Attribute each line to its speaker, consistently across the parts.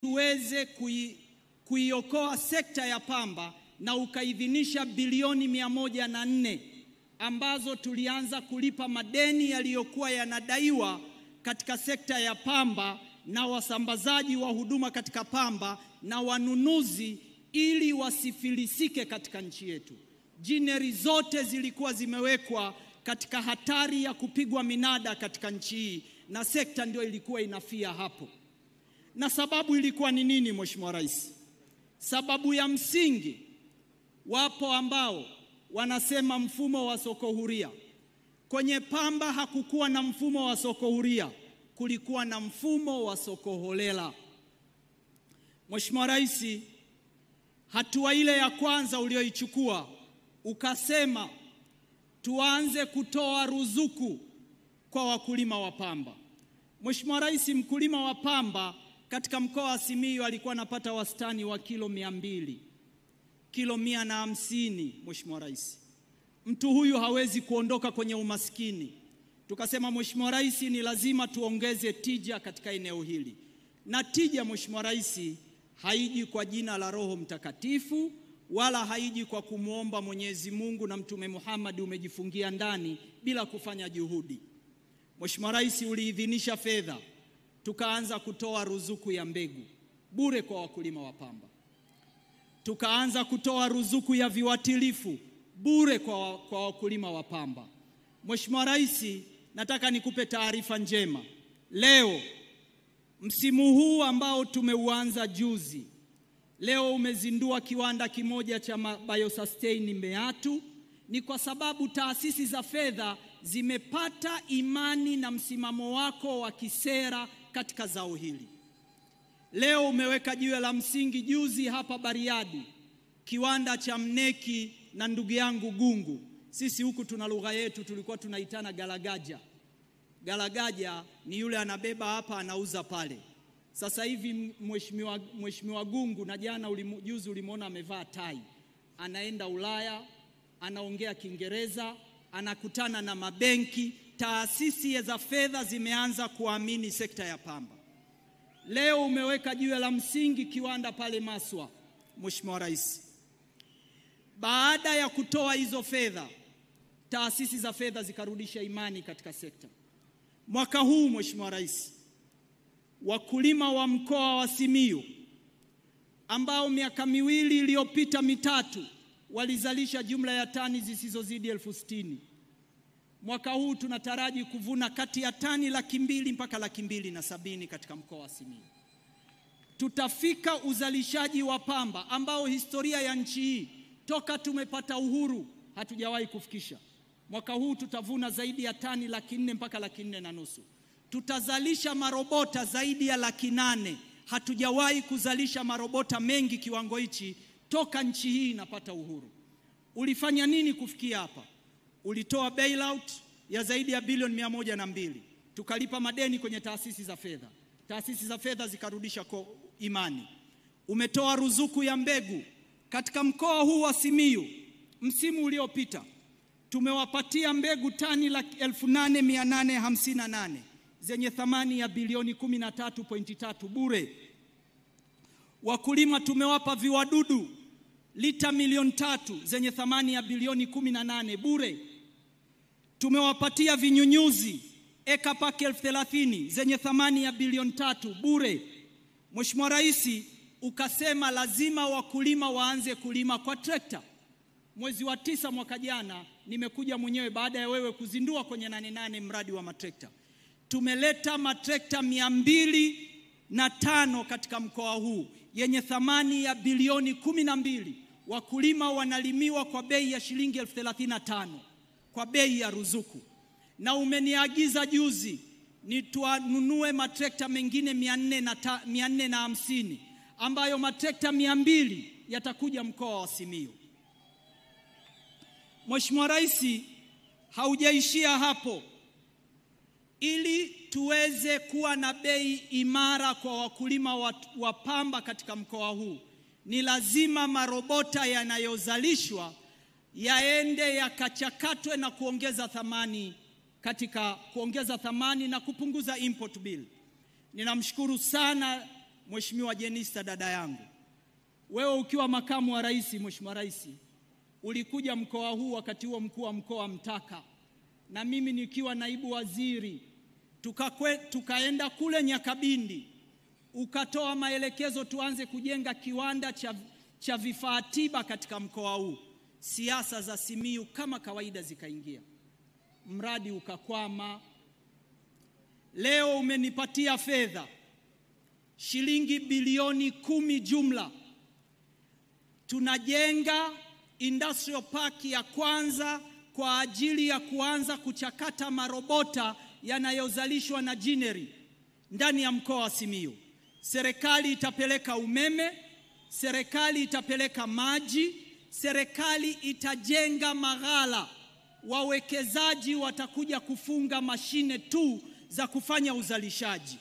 Speaker 1: tuweze kuiokoa sekta ya pamba, na ukaidhinisha bilioni 104 ambazo tulianza kulipa madeni yaliyokuwa yanadaiwa katika sekta ya pamba na wasambazaji wa huduma katika pamba na wanunuzi, ili wasifilisike katika nchi yetu. Jineri zote zilikuwa zimewekwa katika hatari ya kupigwa minada katika nchi hii, na sekta ndio ilikuwa inafia hapo. Na sababu ilikuwa ni nini, Mheshimiwa Rais? Sababu ya msingi, wapo ambao wanasema mfumo wa soko huria. Kwenye pamba hakukuwa na mfumo wa soko huria, kulikuwa na mfumo wa soko holela. Mheshimiwa Rais, hatua ile ya kwanza ulioichukua, ukasema tuanze kutoa ruzuku kwa wakulima wa pamba. Mheshimiwa Rais, mkulima wa pamba katika mkoa wa Simiyu alikuwa anapata wastani wa kilo 200, kilo 150. Mheshimiwa Rais, mtu huyu hawezi kuondoka kwenye umaskini. Tukasema Mheshimiwa Rais, ni lazima tuongeze tija katika eneo hili. Na tija, Mheshimiwa Rais, haiji kwa jina la Roho Mtakatifu, wala haiji kwa kumuomba Mwenyezi Mungu na Mtume Muhammad umejifungia ndani bila kufanya juhudi. Mheshimiwa Rais, uliidhinisha fedha, tukaanza kutoa ruzuku ya mbegu bure kwa wakulima wa pamba. Tukaanza kutoa ruzuku ya viuatilifu bure kwa wakulima wa pamba. Mheshimiwa Rais, nataka nikupe taarifa njema. Leo msimu huu ambao tumeuanza juzi, leo umezindua kiwanda kimoja cha BioSustain Meatu. Ni kwa sababu taasisi za fedha zimepata imani na msimamo wako wa kisera katika zao hili. Leo umeweka jiwe la msingi juzi hapa Bariadi, kiwanda cha Mneki na ndugu yangu Gungu. Sisi huku tuna lugha yetu, tulikuwa tunaitana galagaja. Galagaja ni yule anabeba hapa anauza pale. Sasa hivi Mheshimiwa Gungu, na jana juzi ulimuona amevaa tai, anaenda Ulaya, anaongea Kiingereza, anakutana na mabenki. Taasisi za fedha zimeanza kuamini sekta ya pamba. Leo umeweka jiwe la msingi kiwanda pale Maswa. Mheshimiwa Rais, baada ya kutoa hizo fedha, taasisi za fedha zikarudisha imani katika sekta. Mwaka huu, Mheshimiwa Rais, wakulima wa mkoa wa Simiyu ambao miaka miwili iliyopita mitatu walizalisha jumla ya tani zisizozidi 60,000. Mwaka huu tunataraji kuvuna kati ya tani 200,000 mpaka 270,000 katika mkoa wa Simiyu. Tutafika uzalishaji wa pamba ambao historia ya nchi hii toka tumepata uhuru hatujawahi kufikisha. Mwaka huu tutavuna zaidi ya tani 400,000 mpaka 450,000. Tutazalisha marobota zaidi ya 800,000. Hatujawahi kuzalisha marobota mengi kiwango hichi toka nchi hii inapata uhuru. Ulifanya nini kufikia hapa? Ulitoa bailout ya zaidi ya bilioni 102. Tukalipa madeni kwenye taasisi za fedha. Taasisi za fedha zikarudisha imani. Umetoa ruzuku ya mbegu katika mkoa huu wa Simiyu. Msimu uliopita tumewapatia mbegu tani 8,858 zenye thamani ya bilioni 13.3 bure. Wakulima tumewapa viwadudu lita milioni 3 zenye thamani ya bilioni 18 bure. Tumewapatia vinyunyuzi eka pake 30,000 zenye thamani ya bilioni 3 bure. Mheshimiwa Rais, ukasema lazima wakulima waanze kulima kwa trekta. Mwezi wa 9 mwaka jana nimekuja mwenyewe baada ya wewe kuzindua kwenye 88 mradi wa matrekta. Tumeleta matrekta 205 katika mkoa huu yenye thamani ya bilioni 12. Wakulima wanalimiwa kwa bei ya shilingi 35,000 kwa bei ya ruzuku. Na umeniagiza juzi tuanunue matrekta mengine 450 ambayo matrekta 200 yatakuja mkoa wa Simiyu. Mheshimiwa Rais, haujaishia hapo. Ili tuweze kuwa na bei imara kwa wakulima wa pamba katika mkoa huu, ni lazima marobota yanayozalishwa yaende yakachakatwe na kuongeza thamani katika kuongeza thamani na kupunguza import bill. Ninamshukuru sana Mheshimiwa Jenista, dada yangu, wewe ukiwa makamu wa rais, Mheshimiwa Rais, ulikuja mkoa huu wakati huo mkuu wa mkoa Mtaka, na mimi nikiwa naibu waziri, tukaenda kule Nyakabindi, ukatoa maelekezo tuanze kujenga kiwanda cha vifaa tiba katika mkoa huu. Siasa za Simiyu kama kawaida zikaingia, mradi ukakwama. Leo umenipatia fedha shilingi bilioni 10 jumla. Tunajenga industrial park ya kwanza kwa ajili ya kuanza kuchakata marobota yanayozalishwa na Jineri ndani ya mkoa wa Simiyu. Serikali itapeleka umeme, serikali itapeleka maji, serikali itajenga maghala. Wawekezaji watakuja kufunga mashine tu za kufanya uzalishaji,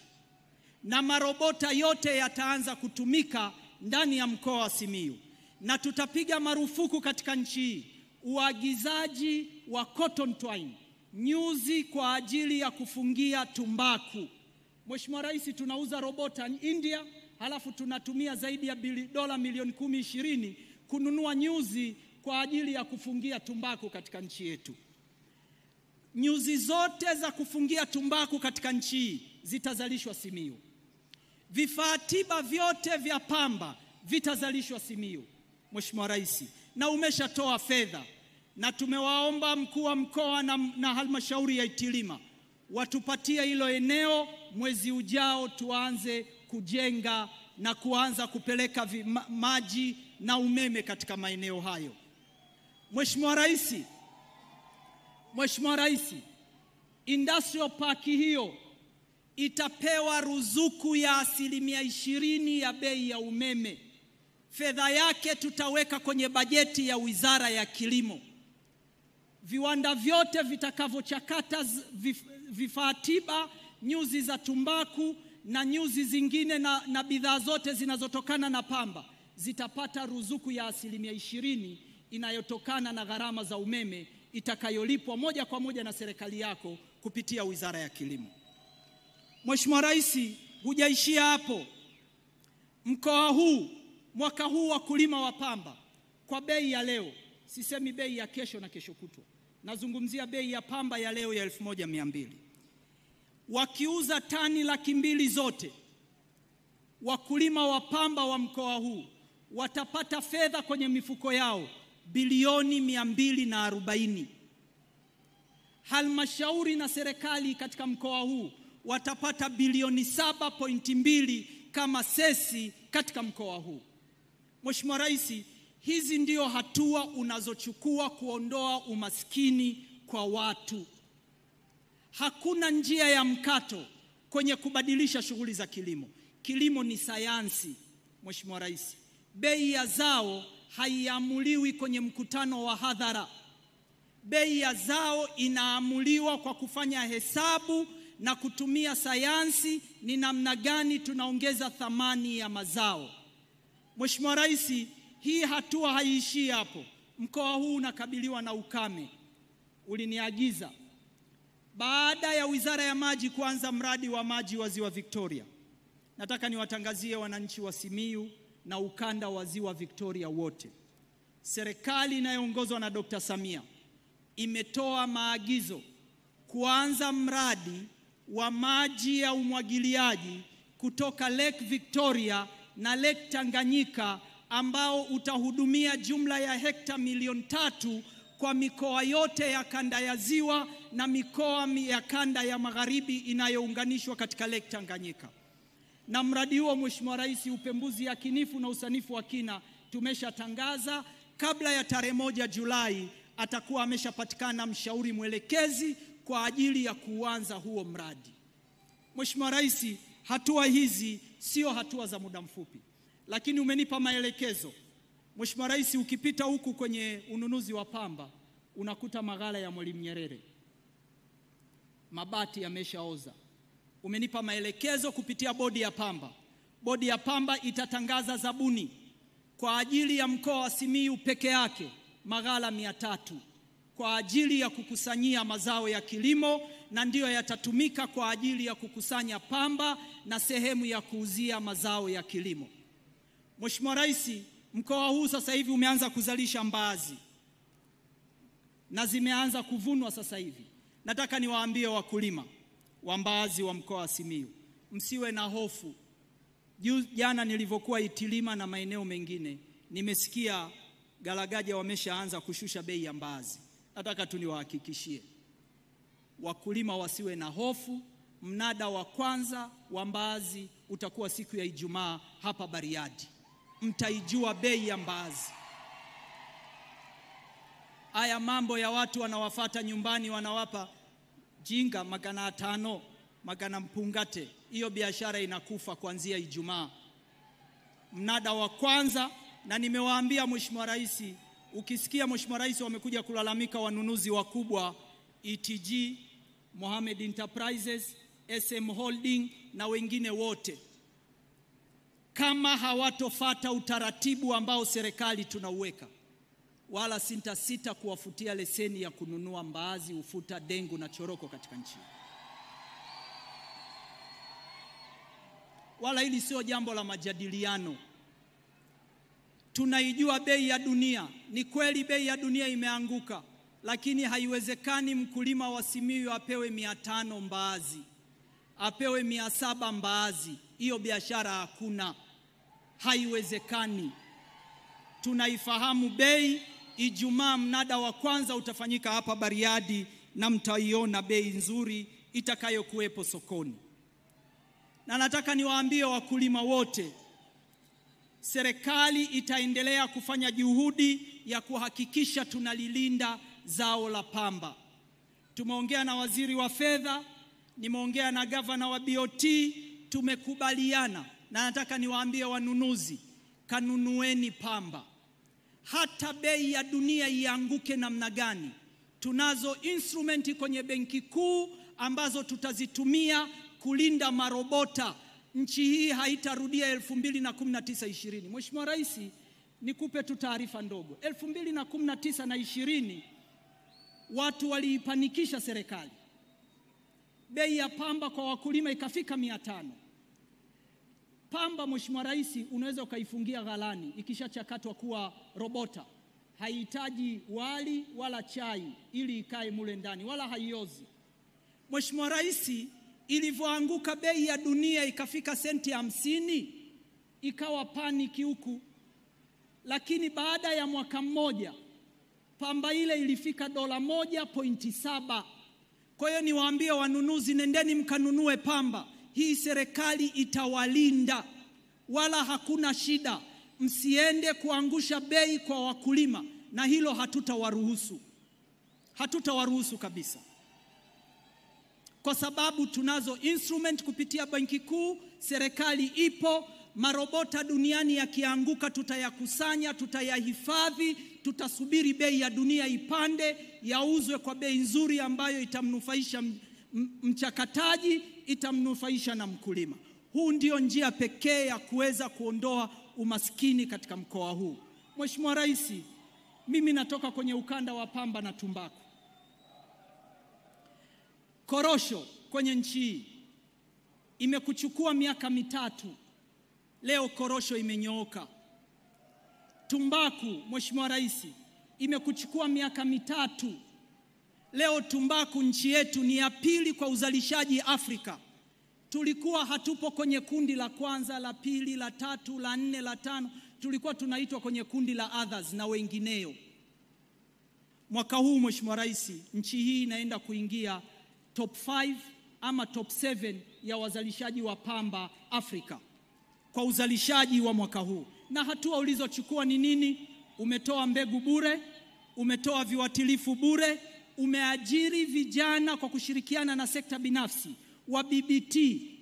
Speaker 1: na marobota yote yataanza kutumika ndani ya mkoa wa Simiyu. Na tutapiga marufuku katika nchi hii uagizaji wa cotton twine, nyuzi kwa ajili ya kufungia tumbaku. Mheshimiwa Rais, tunauza robota India, halafu tunatumia zaidi ya dola milioni 10-20 kununua nyuzi kwa ajili ya kufungia tumbaku katika nchi yetu. Nyuzi zote za kufungia tumbaku katika nchi hii zitazalishwa Simiyu. Vifaa tiba vyote vya pamba vitazalishwa Simiyu, Mheshimiwa Rais, na umeshatoa fedha, na tumewaomba mkuu wa mkoa na halmashauri ya Itilima watupatie hilo eneo. Mwezi ujao tuanze kujenga na kuanza kupeleka maji na umeme katika maeneo hayo. Mheshimiwa Rais, industrial park hiyo itapewa ruzuku ya 20% ya bei ya umeme. Fedha yake tutaweka kwenye bajeti ya Wizara ya Kilimo. Viwanda vyote vitakavyochakata vifaa tiba, nyuzi za tumbaku na nyuzi zingine na bidhaa zote zinazotokana na pamba zitapata ruzuku ya 20% inayotokana na gharama za umeme itakayolipwa moja kwa moja na serikali yako kupitia Wizara ya Kilimo. Mheshimiwa Rais, hujaishia hapo. Mkoa huu mwaka huu wakulima wa pamba kwa bei ya leo, sisemi bei ya kesho na kesho kutwa, nazungumzia bei ya pamba ya leo ya 1200, wakiuza tani 200,000 zote, wakulima wa pamba wa mkoa huu watapata fedha kwenye mifuko yao bilioni 240. Halmashauri na serikali katika mkoa huu watapata bilioni 7.2 kama sesi katika mkoa huu. Mheshimiwa Rais, hizi ndio hatua unazochukua kuondoa umaskini kwa watu. Hakuna njia ya mkato kwenye kubadilisha shughuli za kilimo. Kilimo ni sayansi, Mheshimiwa Rais. Bei ya zao haiamuliwi kwenye mkutano wa hadhara. Bei ya zao inaamuliwa kwa kufanya hesabu na kutumia sayansi, ni namna gani tunaongeza thamani ya mazao. Mheshimiwa Rais, hii hatua haiishii hapo. Mkoa huu unakabiliwa na ukame. Uliniagiza baada ya Wizara ya Maji kuanza mradi wa maji wa Ziwa Victoria. Nataka niwatangazie wananchi wa Simiyu na ukanda wa Ziwa Victoria wote, serikali inayoongozwa na Dr. Samia imetoa maagizo kuanza mradi wa maji ya umwagiliaji kutoka Lake Victoria na Lake Tanganyika ambao utahudumia jumla ya hekta milioni 3 kwa mikoa yote ya kanda ya Ziwa na mikoa ya kanda ya Magharibi inayounganishwa katika Lake Tanganyika. Na mradi huo, Mheshimiwa Rais, upembuzi yakinifu na usanifu wa kina tumeshatangaza. Kabla ya tarehe 1 Julai atakuwa ameshapatikana mshauri mwelekezi kwa ajili ya kuanza huo mradi. Mheshimiwa Rais, hatua hizi sio hatua za muda mfupi, lakini umenipa maelekezo. Mheshimiwa Rais, ukipita huku kwenye ununuzi wa pamba unakuta maghala ya Mwalimu Nyerere, mabati yameshaoza. Umenipa maelekezo kupitia bodi ya pamba. Bodi ya pamba itatangaza zabuni kwa ajili ya mkoa wa Simiyu peke yake maghala 300 kwa ajili ya kukusanyia mazao ya kilimo, na ndiyo yatatumika kwa ajili ya kukusanya pamba na sehemu ya kuuzia mazao ya kilimo. Mheshimiwa Rais, mkoa huu sasa hivi umeanza kuzalisha mbaazi na zimeanza kuvunwa sasa hivi. Nataka niwaambie wakulima wa mbaazi wa mkoa wa Simiyu, msiwe na hofu. Jana nilivyokuwa Itilima na maeneo mengine, nimesikia Galagaja wameshaanza kushusha bei ya mbaazi. Nataka tu niwahakikishie wakulima wasiwe na hofu. Mnada wa kwanza wa mbaazi utakuwa siku ya Ijumaa hapa Bariadi. Mtaijua bei ya mbaazi. Haya mambo ya watu wanawafata nyumbani wanawapa jinga magana 5, magana mpungate, hiyo biashara inakufa kuanzia Ijumaa. Mnada wa kwanza, na nimewaambia Mheshimiwa Rais, ukisikia Mheshimiwa Rais wamekuja kulalamika wanunuzi wakubwa ETG, Mohamed Enterprises, SM Holding na wengine wote, kama hawatofata utaratibu ambao serikali tunauweka, wala sintasita kuwafutia leseni ya kununua mbaazi, ufuta, dengu na choroko katika nchi. Wala hili sio jambo la majadiliano. Tunaijua bei ya dunia. Ni kweli bei ya dunia imeanguka, lakini haiwezekani mkulima wa Simiyu apewe 500 mbaazi, apewe 700 mbaazi. Hiyo biashara hakuna. Haiwezekani. Tunaifahamu bei. Ijumaa mnada wa kwanza utafanyika hapa Bariadi na mtaiona bei nzuri itakayokuwepo sokoni. Na nataka niwaambie wakulima wote, serikali itaendelea kufanya juhudi ya kuhakikisha tunalilinda zao la pamba. Tumeongea na waziri wa fedha, nimeongea na gavana wa BOT, tumekubaliana, na nataka niwaambie wanunuzi, kanunueni pamba. Hata bei ya dunia ianguke namna gani, tunazo instrumenti kwenye benki kuu ambazo tutazitumia kulinda marobota. Nchi hii haitarudia 2019-20. Mheshimiwa Rais, nikupe tu taarifa ndogo. 2019 na 20 watu waliipanikisha serikali. Bei ya pamba kwa wakulima ikafika 500. Pamba, Mheshimiwa Rais, unaweza ukaifungia ghalani ikishachakatwa kuwa robota. Haihitaji wali wala chai ili ikae mule ndani, wala haiozi. Mheshimiwa Rais, ilivyoanguka bei ya dunia ikafika senti 50, ikawa paniki huku. Lakini baada ya mwaka mmoja pamba ile ilifika $1.7. Kwa hiyo niwaambie wanunuzi, nendeni mkanunue pamba. Hii serikali itawalinda, wala hakuna shida. Msiende kuangusha bei kwa wakulima, na hilo hatutawaruhusu. Hatutawaruhusu kabisa. Kwa sababu tunazo instrument kupitia benki kuu, serikali ipo. Marobota duniani yakianguka tutayakusanya, tutayahifadhi, tutasubiri bei ya dunia ipande, yauzwe kwa bei nzuri ambayo itamnufaisha mchakataji, itamnufaisha na mkulima. Huu ndio njia pekee ya kuweza kuondoa umaskini katika mkoa huu. Mheshimiwa Rais, mimi natoka kwenye ukanda wa pamba na tumbaku. Korosho kwenye nchi hii imekuchukua miaka 3. Leo korosho imenyooka. Tumbaku, Mheshimiwa Rais, imekuchukua miaka 3. Leo tumbaku nchi yetu ni ya pili kwa uzalishaji Afrika. Tulikuwa hatupo kwenye kundi la kwanza, la pili, la tatu, la 4, la 5. Tulikuwa tunaitwa kwenye kundi la others na wengineo. Mwaka huu Mheshimiwa Rais, nchi hii inaenda kuingia top 5 ama top 7 ya wazalishaji wa pamba Afrika kwa uzalishaji wa mwaka huu. Na hatua ulizochukua ni nini? Umetoa mbegu bure, umetoa viuatilifu bure, umeajiri vijana kwa kushirikiana na sekta binafsi wa BBT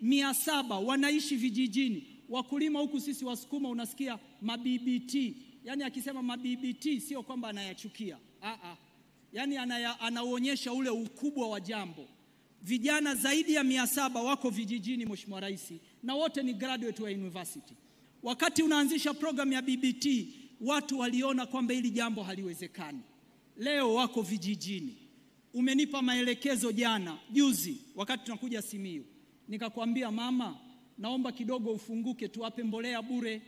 Speaker 1: 700 wanaishi vijijini. Wakulima huku sisi Wasukuma unasikia maBBT. Yaani akisema maBBT sio kwamba anayachukia. Yaani anaonyesha ule ukubwa wa jambo. Vijana zaidi ya 700 wako vijijini Mheshimiwa Rais, na wote ni graduate wa university. Wakati unaanzisha program ya BBT, watu waliona kwamba hili jambo haliwezekani. leo wako vijijini. Umenipa maelekezo juzi wakati tunakuja Simiyu. Nikakwambia mama, naomba kidogo ufunguke tuwape mbolea bure.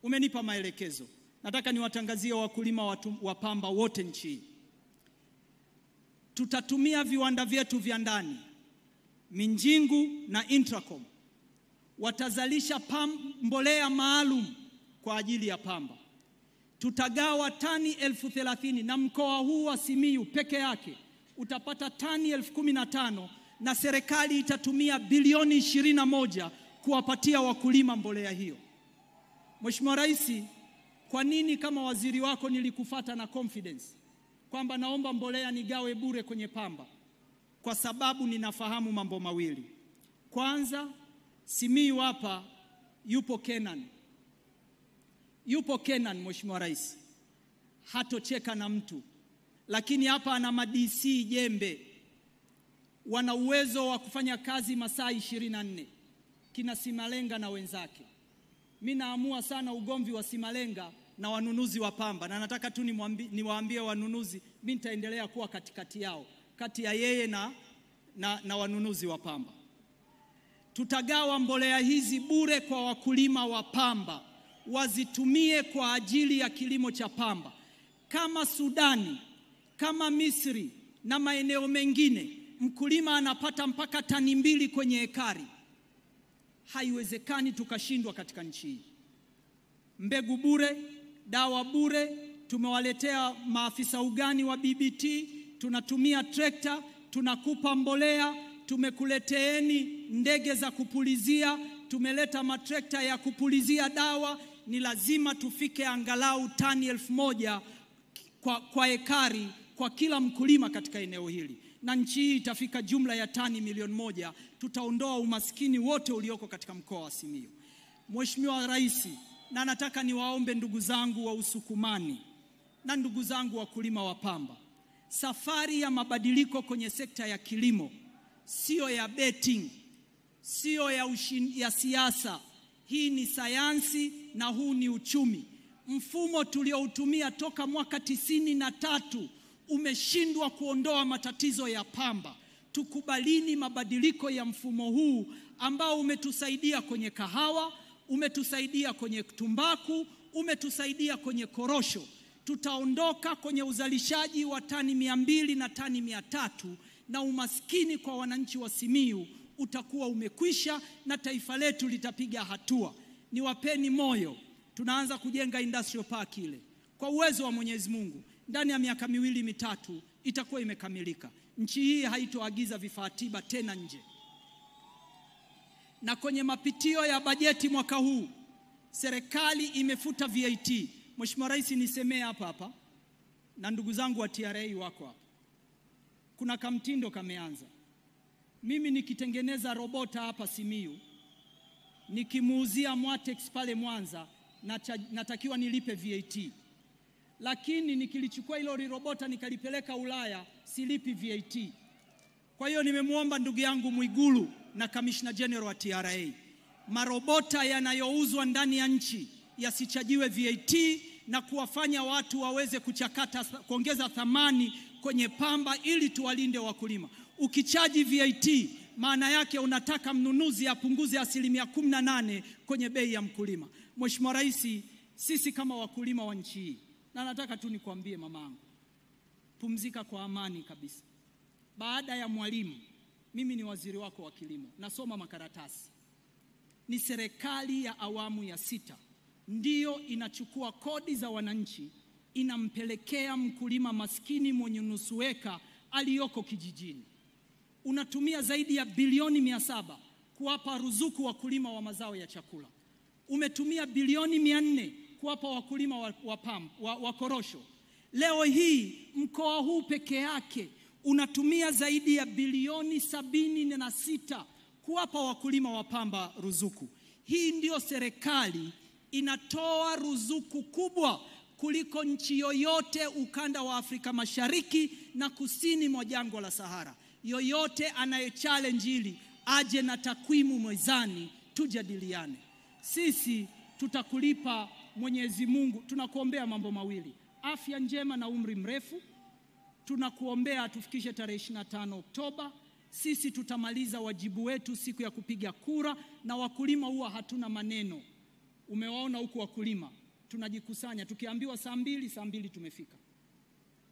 Speaker 1: Umenipa maelekezo. Nataka niwatangazie wakulima wa pamba wote nchi. Tutatumia viwanda vyetu vya ndani, Minjingu na Intracom. Watazalisha mbolea maalum kwa ajili ya pamba. Tutagawa tani 30,000 na mkoa huu wa Simiyu peke yake utapata tani 15,000 na serikali itatumia bilioni 21 kuwapatia wakulima mbolea hiyo. Mheshimiwa Rais, kwa nini kama waziri wako nilikufata na confidence kwamba naomba mbolea nigawe bure kwenye pamba? Kwa sababu ninafahamu mambo mawili. Kwanza, Simiyu hapa yupo Kenan Mheshimiwa Rais. Hatocheka na mtu. Lakini hapa ana madc jembe. Wana uwezo wa kufanya kazi masaa 24. Kina Simalenga na wenzake. Mimi naamua sana ugomvi wa Simalenga na wanunuzi wa pamba, na nataka tu niwaambie wanunuzi, mimi nitaendelea kuwa katikati yao, kati ya yeye na wanunuzi wa pamba. Tutagawa mbolea hizi bure kwa wakulima wa pamba, wazitumie kwa ajili ya kilimo cha pamba. Kama Sudani, kama Misri na maeneo mengine, mkulima anapata mpaka tani 2 kwenye ekari. Haiwezekani tukashindwa katika nchi hii. Mbegu bure, dawa bure, tumewaletea maafisa ugani wa BBT, tunatumia trekta, tunakupa mbolea, tumekuleteeni ndege za kupulizia, tumeleta matrekta ya kupulizia dawa. Ni lazima tufike angalau tani 1,000 kwa ekari kwa kila mkulima katika eneo hili. Na nchi hii itafika jumla ya tani 1,000,000. Tutaondoa umaskini wote ulioko katika mkoa wa Simiyu. Mheshimiwa Rais, na nataka niwaombe ndugu zangu wa Usukumani na ndugu zangu wakulima wa pamba, safari ya mabadiliko kwenye sekta ya kilimo sio ya betting, sio ya siasa. Hii ni sayansi na huu ni uchumi. Mfumo tulioutumia toka mwaka 93 umeshindwa kuondoa matatizo ya pamba. Tukubalini mabadiliko ya mfumo huu ambao umetusaidia kwenye kahawa, umetusaidia kwenye tumbaku, umetusaidia kwenye korosho. Tutaondoka kwenye uzalishaji wa tani 200 na tani 300, na umaskini kwa wananchi wa Simiyu utakuwa umekwisha na taifa letu litapiga hatua. Niwapeni moyo, tunaanza kujenga industrial park ile. Kwa uwezo wa Mwenyezi Mungu, ndani ya miaka 2-3 itakuwa imekamilika. Nchi hii haitoagiza vifaa tiba tena nje. Na kwenye mapitio ya bajeti mwaka huu, serikali imefuta VAT. Mheshimiwa Rais, nisemee hapa na ndugu zangu wa TRA wako hapa. Kuna kamtindo kameanza. Mimi nikitengeneza robota hapa Simiyu, nikimuuzia Mwatex pale Mwanza, natakiwa nilipe VAT. Lakini nikilichukua hilo robota nikalipeleka Ulaya, silipi VAT. Kwa hiyo nimemuomba ndugu yangu Mwigulu na Commissioner General wa TRA, marobota yanayouzwa ndani ya nchi yasichajiwe VAT na kuwafanya watu waweze kuchakata, kuongeza thamani kwenye pamba ili tuwalinde wakulima. Ukichaji VAT, maana yake unataka mnunuzi apunguze 18% kwenye bei ya mkulima. Mheshimiwa Rais, sisi kama wakulima wa nchi hii, na nataka tu nikwambie mamangu, pumzika kwa amani kabisa. Baada ya Mwalimu, mimi ni waziri wako wa kilimo, nasoma makaratasi. Ni serikali ya awamu ya 6 ndiyo inachukua kodi za wananchi, inampelekea mkulima maskini mwenye nusu eka aliyoko kijijini. Unatumia zaidi ya bilioni 700 kuwapa ruzuku wakulima wa mazao ya chakula. Umetumia bilioni 400 kuwapa wakulima wa korosho. Leo hii mkoa huu peke yake unatumia zaidi ya bilioni 76 kuwapa wakulima wa pamba ruzuku. Hii ndio serikali inatoa ruzuku kubwa kuliko nchi yoyote ukanda wa Afrika Mashariki na kusini mwa jangwa la Sahara. Yoyote anayechallenge hili aje na takwimu mezani tujadiliane. Sisi tutakulipa Mwenyezi Mungu. Tunakuombea mambo mawili: afya njema na umri mrefu. tunakuombea tufikishe tarehe 25 Oktoba. Sisi tutamaliza wajibu wetu siku ya kupiga kura, na wakulima huwa hatuna maneno. Umewaona huku wakulima, tunajikusanya tukiambiwa saa 2 tumefika.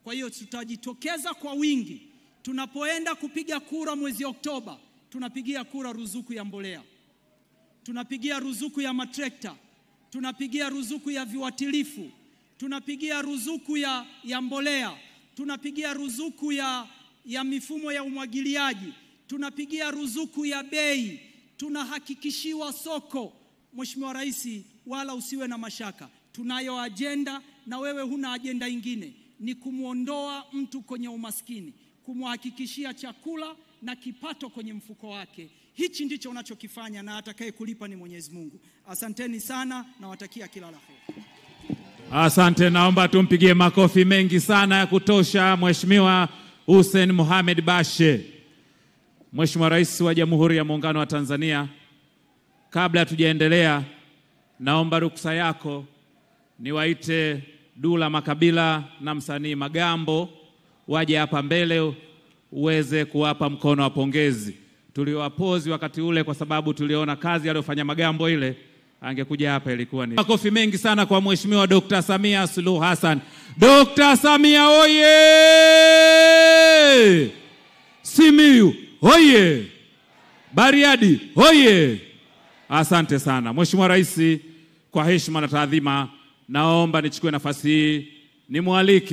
Speaker 1: Kwa hiyo tutajitokeza kwa wingi. Tunapoenda kupiga kura mwezi Oktoba, tunapigia kura ruzuku ya mbolea, tunapigia ruzuku ya matrekta, tunapigia ruzuku ya viuatilifu, tunapigia ruzuku ya mbolea, tunapigia ruzuku ya mifumo ya umwagiliaji, tunapigia ruzuku ya bei, tunahakikishiwa soko. Mheshimiwa Rais, wala usiwe na mashaka, tunayo ajenda, na wewe huna ajenda ingine, ni kumuondoa mtu kwenye umaskini, kumhakikishia chakula na kipato kwenye mfuko wake. Hichi ndicho unachokifanya, na atakaye kulipa ni Mwenyezi Mungu. Asanteni sana, na watakia kila la heri.
Speaker 2: Asante, naomba tumpigie makofi mengi sana ya kutosha Mheshimiwa Hussein Mohamed Bashe. Mheshimiwa Rais wa Jamhuri ya Muungano wa Tanzania, kabla hatujaendelea, naomba ruksa yako niwaite Dula Makabila na msanii Magambo waje hapa mbele uweze kuwapa mkono wa pongezi. Tuliwapozi wakati ule kwa sababu tuliona kazi aliyofanya Magambo ile, angekuja hapa ilikuwa ni. Makofi mengi sana kwa Mheshimiwa Dr. Samia Suluhu Hassan. Dr. Samia oye! Simiyu oye! Bariadi oye! Asante sana. Mheshimiwa Rais, kwa heshima na taadhima, naomba nichukue nafasi hii nimwalike